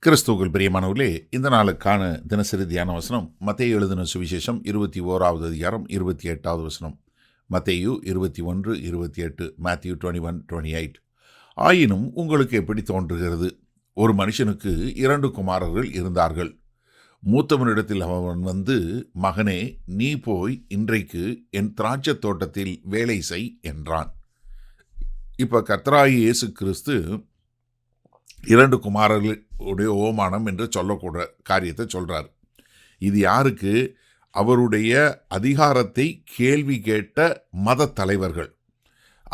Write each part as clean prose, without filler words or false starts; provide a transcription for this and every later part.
கிறிஸ்துவுக்குள் பிரியமானவர்களே, இந்த நாளுக்கான தினசரி தியான வசனம் மத்தேயு எழுதின சுவிசேஷம் 21வது அதிகாரம் 28வது வசனம். மத்தேயு 21:28, மேத்யூ 21:28. ஆயினும் உங்களுக்கு எப்படி தோன்றுகிறது? ஒரு மனுஷனுக்கு 2 குமாரர்கள் இருந்தார்கள். மூத்தவனிடத்தில் அவன் வந்து, மகனே, நீ போய் இன்றைக்கு என் திராட்சைத் தோட்டத்தில் வேலை செய் என்றான். இப்ப கர்த்தராகிய இயேசு கிறிஸ்து 2 குமாரர்களுடைய ஓமானம் என்று சொல்லக்கூட காரியத்தை சொல்றார். இது யாருக்கு? அவருடைய அதிகாரத்தை கேள்வி கேட்ட மத தலைவர்கள்,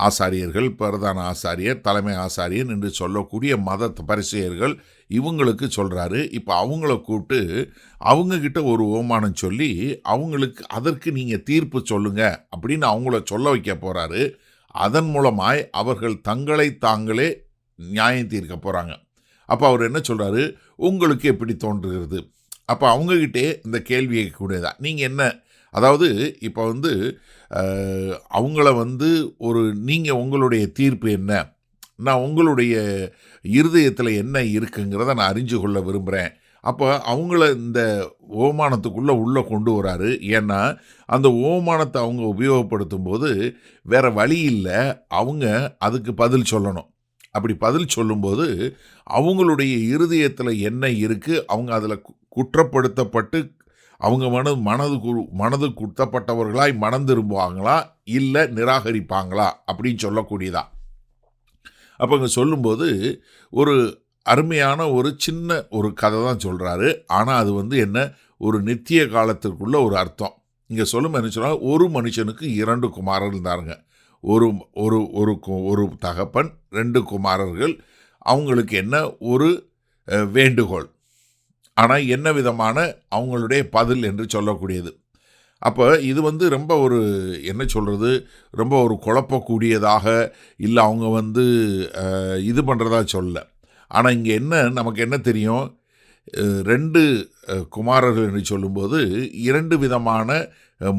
ஆசாரியர்கள், பிரதான ஆசாரியர், தலைமை ஆசாரியர் என்று சொல்லக்கூடிய மத பரிசேயர்கள், இவங்களுக்கு சொல்றாரு. இப்போ அவங்கள கூப்பிட்டு அவங்க கிட்ட ஒரு ஓமானம் சொல்லி அவங்களுக்கு அதற்கு நீங்க தீர்ப்பு சொல்லுங்க அப்படின்னு அவங்கள சொல்ல வைக்க போறாரு. அதன் மூலமாய் அவர்கள் தங்களை தாங்களே நியாயம் தீர்க்க போகிறாங்க. அப்போ அவர் என்ன சொல்கிறாரு? உங்களுக்கு எப்படி தோன்றுகிறது? அப்போ அவங்கக்கிட்டே இந்த கேள்வியை கூடதான் நீங்கள் என்ன, அதாவது இப்போ வந்து அவங்கள வந்து நீங்கள் உங்களுடைய தீர்ப்பு என்ன, நான் உங்களுடைய இருதயத்தில் என்ன இருக்குங்கிறத நான் அறிஞ்சு கொள்ள விரும்புகிறேன். அப்போ அவங்கள இந்த ஓமானத்துக்குள்ளே உள்ளே கொண்டு வராரு. ஏன்னா அந்த ஓமானத்தை அவங்க உபயோகப்படுத்தும் போது வேறு வழி இல்லை, அவங்க அதுக்கு பதில் சொல்லணும். அப்படி பதில் சொல்லும்போது அவங்களுடைய இருதயத்தில் என்ன இருக்குது, அவங்க அதில் குற்றப்படுத்தப்பட்டு அவங்க மனது குற்றப்பட்டவர்களாய் மனம் திரும்புவாங்களா இல்லை நிராகரிப்பாங்களா அப்படின்னு சொல்லக்கூடியதா. அப்போ இங்கே சொல்லும்போது ஒரு அருமையான ஒரு சின்ன ஒரு கதை தான் சொல்கிறாரு. ஆனால் அது வந்து என்ன, ஒரு நித்திய காலத்திற்குள்ள ஒரு அர்த்தம். இங்கே சொல்லும் என்ன சொன்னால், ஒரு மனுஷனுக்கு 2 குமாரர்கள் இருந்தாருங்க. ஒரு ஒரு ஒரு ஒரு தகப்பன், 2 குமாரர்கள். அவங்களுக்கு என்ன ஒரு வேண்டுகோள், ஆனால் என்ன விதமான அவங்களுடைய பதில் என்று சொல்லக்கூடியது. அப்போ இது வந்து ரொம்ப ஒரு என்ன சொல்கிறது, ரொம்ப ஒரு குழப்பக்கூடியதாக இல்லை, அவங்க வந்து இது பண்ணுறதா சொல்லலை. ஆனால் இங்கே என்ன, நமக்கு என்ன தெரியும், 2 குமாரர்கள் என்று சொல்லும்போது 2 விதமான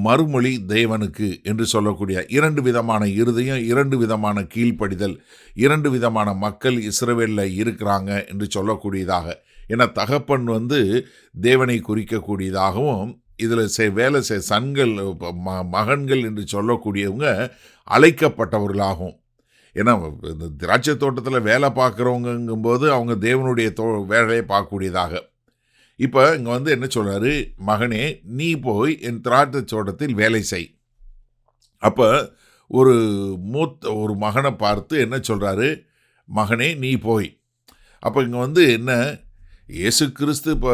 மறுமொழி தேவனுக்கு என்று சொல்லக்கூடிய 2 விதமான இருதயம், 2 விதமான கீழ்ப்படிதல், 2 விதமான மக்கள் இஸ்ரவேலில் இருக்கிறாங்க என்று சொல்லக்கூடியதாக. ஏன்னா தகப்பன் வந்து தேவனை குறிக்கக்கூடியதாகவும், இதில் வேலை சன்கள் மகன்கள் என்று சொல்லக்கூடியவங்க அழைக்கப்பட்டவர்களாகவும். ஏன்னா இந்த திராட்சை தோட்டத்தில் வேலை பார்க்குறவங்கும்போது அவங்க தேவனுடைய வேலையை பார்க்கக்கூடியதாக. இப்போ இங்கே வந்து என்ன சொல்கிறாரு? மகனே, நீ போய் என் திராட்சை தோட்டத்தில் வேலை செய். அப்போ ஒரு மகனை பார்த்து என்ன சொல்கிறாரு? மகனே, நீ போய். அப்போ இங்கே வந்து என்ன, இயேசு கிறிஸ்து இப்போ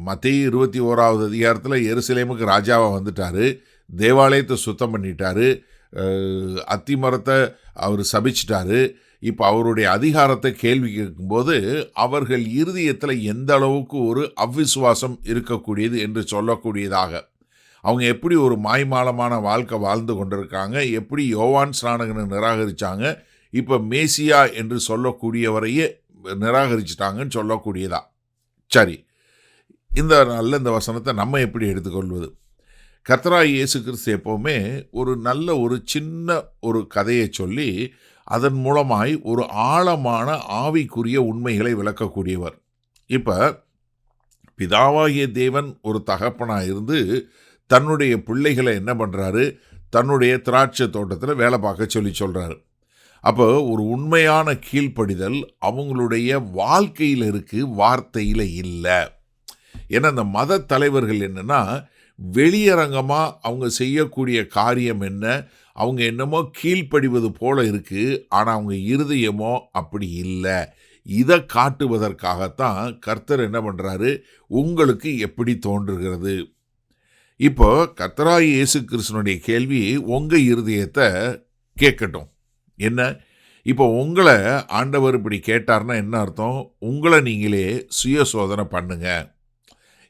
மத்தேயு 21வது அதிகாரத்தில் எருசலேமுக்கு ராஜாவாக வந்துட்டார். தேவாலயத்தை சுத்தம் பண்ணிட்டாரு. அத்திமரத்தை அவர் சபிச்சிட்டாரு. இப்போ அவருடைய அதிகாரத்தை கேள்வி கேட்கும்போது அவர்கள் இருதயத்தில் எந்த அளவுக்கு ஒரு அவ்விசுவாசம் இருக்கக்கூடியது என்று சொல்லக்கூடியதாக, அவங்க எப்படி ஒரு மாய்மாலமான வாழ்க்கை வாழ்ந்து கொண்டிருக்காங்க, எப்படி யோவான் ஸ்நானகனை நிராகரித்தாங்க, இப்போ மேசியா என்று சொல்லக்கூடியவரையே நிராகரிச்சிட்டாங்கன்னு சொல்லக்கூடியதா. சரி, இந்த நல்ல இந்த வசனத்தை நம்ம எப்படி எடுத்துக்கொள்வது? கர்த்தராகிய இயேசு கிறிஸ்து எப்போவுமே ஒரு நல்ல ஒரு சின்ன ஒரு கதையை சொல்லி அதன் மூலமாய் ஒரு ஆழமான ஆவிக்குரிய உண்மைகளை விளக்கக்கூடியவர். இப்போ பிதாவாகிய தேவன் ஒரு தகப்பனாக இருந்து தன்னுடைய பிள்ளைகளை என்ன பண்ணுறாரு? தன்னுடைய திராட்சை தோட்டத்தில் வேலை பார்க்க சொல்கிறாரு. அப்போ ஒரு உண்மையான கீழ்ப்படிதல் அவங்களுடைய வாழ்க்கையில் இருக்குது, வார்த்தையில் இல்லை. ஏன்னா இந்த மத தலைவர்கள் என்னென்னா, வெளியரங்கமாக அவங்க செய்யக்கூடிய காரியம் என்ன, அவங்க என்னமோ கீழ்ப்படிவது போல இருக்குது, ஆனால் அவங்க இருதயமோ அப்படி இல்லை. இதை காட்டுவதற்காகத்தான் கர்த்தர் என்ன பண்ணுறாரு? உங்களுக்கு எப்படி தோன்றுகிறது? இப்போ கர்த்தராகிய இயேசு கிறிஸ்துனுடைய கேள்வி உங்கள் இருதயத்தை கேட்கட்டும். என்ன, இப்போ உங்களை ஆண்டவர் இப்படி கேட்டார்னா என்ன அர்த்தம்? உங்களை நீங்களே சுய சோதனை பண்ணுங்க.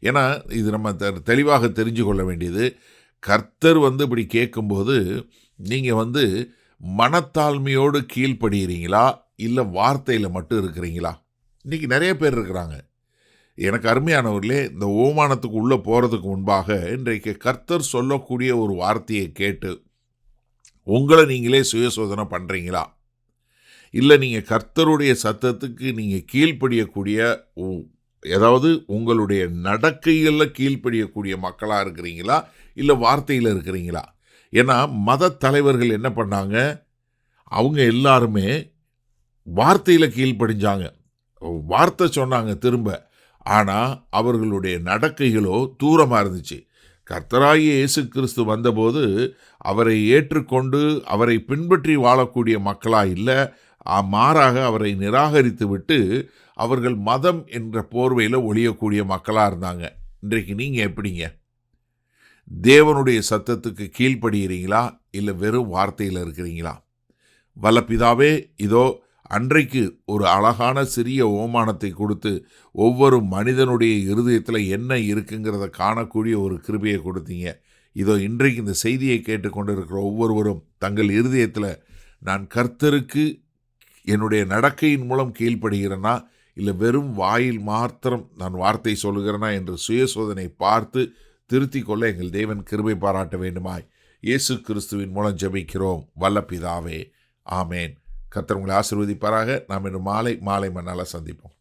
ஏன்னா இது நம்ம தெளிவாக தெரிஞ்சு கொள்ள வேண்டியது, கர்த்தர் வந்து இப்படி கேட்கும்போது நீங்கள் வந்து மனத்தாழ்மையோடு கீழ்ப்படுகிறீங்களா இல்லை வார்த்தையில் மட்டும் இருக்கிறீங்களா? இன்றைக்கி நிறைய பேர் இருக்கிறாங்க. எனக்கு அருமையானவர்களே, இந்த ஓமானத்துக்கு உள்ளே போகிறதுக்கு முன்பாக இன்றைக்கு கர்த்தர் சொல்லக்கூடிய ஒரு வார்த்தையை கேட்டு உங்களை நீங்களே சுய சோதனை பண்ணுறீங்களா? இல்லை நீங்கள் கர்த்தருடைய சத்தத்துக்கு நீங்கள் கீழ்ப்படியக்கூடிய அதாவது உங்களுடைய நடக்கைகளில் கீழ்ப்படியக்கூடிய மக்களாக இருக்கிறீங்களா, இல்லை வார்த்தையில் இருக்கிறீங்களா? ஏன்னா மத தலைவர்கள் என்ன பண்ணாங்க, அவங்க எல்லாருமே வார்த்தையில் கீழ்ப்படிஞ்சாங்க, வார்த்தை சொன்னாங்க திரும்ப. ஆனால் அவர்களுடைய நடக்கைகளோ தூரமாக இருந்துச்சு. கர்த்தராகிய இயேசு கிறிஸ்து வந்தபோது அவரை ஏற்றுக்கொண்டு அவரை பின்பற்றி வாழக்கூடிய மக்களாக இல்லை, மாறாக அவரை நிராகரித்து விட்டு அவர்கள் மதம் என்ற போர்வையில் ஒழியக்கூடிய மக்களாக இருந்தாங்க. இன்றைக்கு நீங்கள் எப்படிங்க? தேவனுடைய சத்தத்துக்கு கீழ்ப்படுகிறீங்களா, இல்லை வெறும் வார்த்தையில் இருக்கிறீங்களா? வல்லபிதாவே, இதோ அன்றைக்கு ஒரு அழகான சிறிய ஓமானத்தை கொடுத்து ஒவ்வொரு மனிதனுடைய இருதயத்தில் என்ன இருக்குங்கிறத காணக்கூடிய ஒரு கிருபையை கொடுத்தீங்க. இதோ இன்றைக்கு இந்த செய்தியை கேட்டுக்கொண்டிருக்கிற ஒவ்வொருவரும் தங்கள் இருதயத்தில் நான் கர்த்தருக்கு என்னுடைய நடக்கையின் மூலம் கீழ்ப்படுகிறேனா, இல்லை வெறும் வாயில் மாத்திரம் நான் வார்த்தை சொல்லுகிறேனா என்று சுயசோதனை பார்த்து திருத்திக் கொள்ள எங்கள் தேவன் கிருபை பாராட்ட வேண்டுமாய் இயேசு கிறிஸ்துவின் மூலம் ஜெபிக்கிறோம் வல்லபிதாவே, ஆமேன். கர்த்தர் உங்களை ஆசீர்வதிப்பாராக. நாம் இன்று மாலை மண்ணால் சந்திப்போம்.